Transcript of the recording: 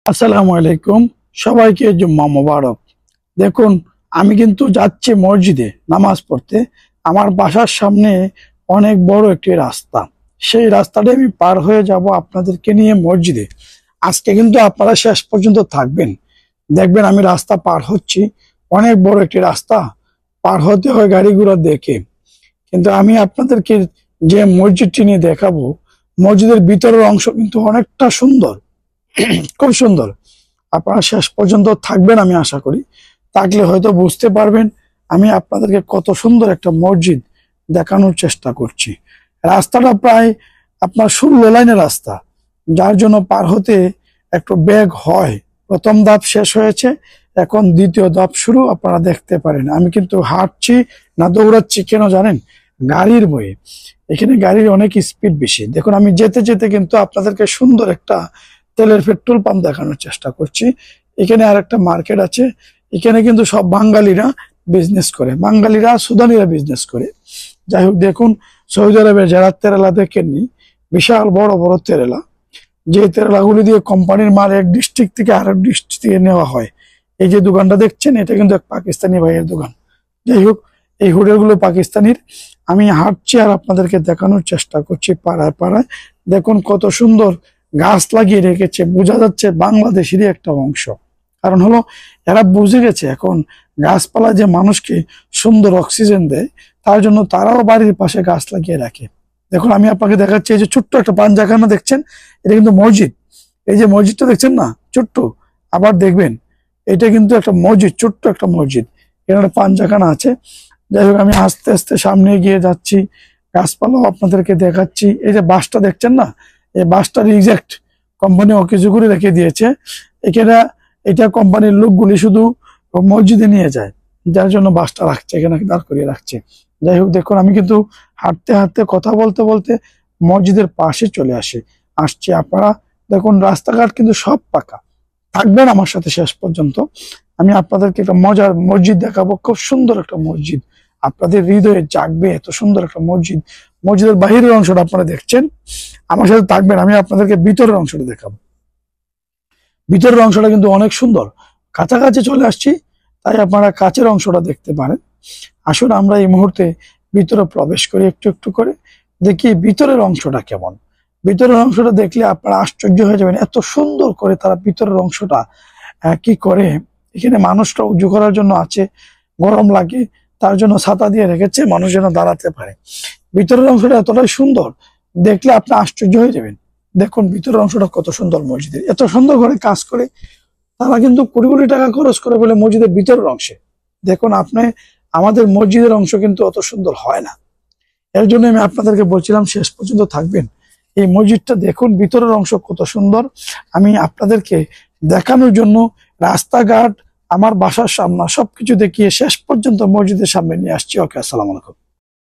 আসসালামু আলাইকুম, সবাইকে জুম্মা মোবারক। দেখুন, আমি কিন্তু যাচ্ছি মসজিদে নামাজ পড়তে। আমার বাসার সামনে অনেক বড় একটি রাস্তা। সেই রাস্তাটা আমি পার হয়ে যাব আপনাদেরকে নিয়ে মসজিদে। আজকে কিন্তু আপনারা শেষ পর্যন্ত থাকবেন, দেখবেন আমি রাস্তা পার হচ্ছি। অনেক বড় একটি রাস্তা, পার হতে হয় গাড়ি ঘোড়া দেখে। কিন্তু আমি আপনাদেরকে যে মসজিদটি নিয়ে দেখাবো, মসজিদের ভিতরের অংশ কিন্তু অনেকটা সুন্দর, খুব সুন্দর। আপনারা শেষ পর্যন্ত থাকবেন আমি আশা করি, থাকলে হয়তো বুঝতে পারবেন আমি আপনাদেরকে কত সুন্দর একটা মসজিদ দেখানোর চেষ্টা করছি। রাস্তাটা প্রায় আপনার 16 লাইনের রাস্তা, যার জন্য পার হতে একটু বেগ হয়। প্রথম ধাপ শেষ হয়েছে, এখন দ্বিতীয় ধাপ শুরু। আপনারা দেখতে পারেন আমি কিন্তু হাঁটছি না দৌড়াচ্ছি, কেন জানেন? গাড়ির বয়ে। এখানে গাড়ির অনেক স্পিড বেশি। দেখুন, আমি যেতে যেতে কিন্তু আপনাদেরকে সুন্দর একটা তেলের পেট্রোল পাম্প দেখানোর চেষ্টা করছি। এখানে আর একটা মার্কেট আছে। এখানে কিন্তু সব বাঙালিরা বিজনেস করে, বাঙালিরা সুদানিরা বিজনেস করে। যাই হোক, দেখুন সৌদি আরবের যারা তেরেলা দেখেননি, বিশাল বড় বড় তেরেলা, যে তেরেলাগুলি দিয়ে কোম্পানির মাল এক ডিস্ট্রিক্ট থেকে আরেক ডিস্ট্রিক্ট থেকে নেওয়া হয়। এই যে দোকানটা দেখছেন, এটা কিন্তু এক পাকিস্তানি ভাইয়ের দোকান। যাই হোক, এই হোটেলগুলো পাকিস্তানির। আমি হাঁটছি আর আপনাদেরকে দেখানোর চেষ্টা করছি পাড়ায় পাড়ায়। দেখুন কত সুন্দর গাছ লাগিয়ে রেখেছে, বোঝা যাচ্ছে বাংলাদেশেরই একটা অংশ। কারণ হলো, এরা বুঝে গেছে এখন গাছপালা যে মানুষকে সুন্দর অক্সিজেন দেয়, তার জন্য তারাও বাড়ির পাশে গাছ লাগিয়ে রাখে। দেখুন, আমি আপনাকে দেখাচ্ছি, এই যে ছোট্ট একটা পাঞ্জাখানা দেখছেন, এটা কিন্তু মসজিদ। এই যে মসজিদটা দেখছেন না, ছোট্ট, আবার দেখবেন এটা কিন্তু একটা মসজিদ, ছোট্ট একটা মসজিদ। এখানে পাঞ্জাখানা আছে। যাই হোক, আমি আস্তে আস্তে সামনে এগিয়ে যাচ্ছি, গাছপালাও আপনাদেরকে দেখাচ্ছি। এই যে বাসটা দেখছেন না, এই বাসটার এক্সাক্ট কোম্পানি কিছু করে রেখে দিয়েছে এখানে। এটা কোম্পানির লোকগুলি শুধু মসজিদে নিয়ে যায়, যার জন্য বাসটা রাখছে এখানে, দাঁড় করিয়ে রাখছে। যাই হোক, দেখুন আমি কিন্তু হাঁটতে হাঁটতে কথা বলতে বলতে মসজিদের পাশে চলে আসছি। আপনারা দেখুন, রাস্তাঘাট কিন্তু সব পাকা। থাকবেন আমার সাথে শেষ পর্যন্ত, আমি আপনাদেরকে একটা মজার মসজিদ দেখাবো। খুব সুন্দর একটা মসজিদ, আপনাদের হৃদয়ে জাগবে এত সুন্দর একটা মসজিদ। মসজিদের বাহিরের অংশটা আপনারা দেখছেন, আমার সাথে থাকবেন, আমি আপনাদেরকে ভিতরের অংশটা দেখাবো। ভিতরের অংশটা কিন্তু অনেক সুন্দর। কাছাকাছি চলে আসছি, তাই আপনারা কাছের অংশটা দেখতে পারেন। আসুন আমরা এই মুহূর্তে ভিতরে প্রবেশ করি, একটু একটু করে দেখি ভিতরের অংশটা কেমন। ভিতরের অংশটা দেখলে আপনারা আশ্চর্য হয়ে যাবেন, এত সুন্দর করে তারা ভিতরের অংশটা কি করে। এখানে মানুষটা উঁচু করার জন্য আছে, গরম লাগে তার জন্য ছাতা দিয়ে রেখেছে, মানুষ যেন দাঁড়াতে পারে। ভিতরের অংশটা এতটাই সুন্দর, দেখলে আপনি আশ্চর্য হয়ে যাবেন। দেখুন ভিতরের অংশটা কত সুন্দর। মসজিদের এত সুন্দর করে কাজ করে তারা কিন্তু কোটি কোটি টাকা খরচ করে বলে মসজিদের ভিতরের অংশে। দেখুন আপনি, আমাদের মসজিদের অংশ কিন্তু অত সুন্দর হয় না। এর জন্য আমি আপনাদেরকে বলছিলাম শেষ পর্যন্ত থাকবেন। এই মসজিদটা দেখুন ভিতরের অংশ কত সুন্দর। আমি আপনাদেরকে দেখানোর জন্য রাস্তাঘাট, আমার বাসার সামনে সবকিছু দেখিয়ে শেষ পর্যন্ত মসজিদের সামনে নিয়ে আসছি। ওকে, আসসালামু আলাইকুম।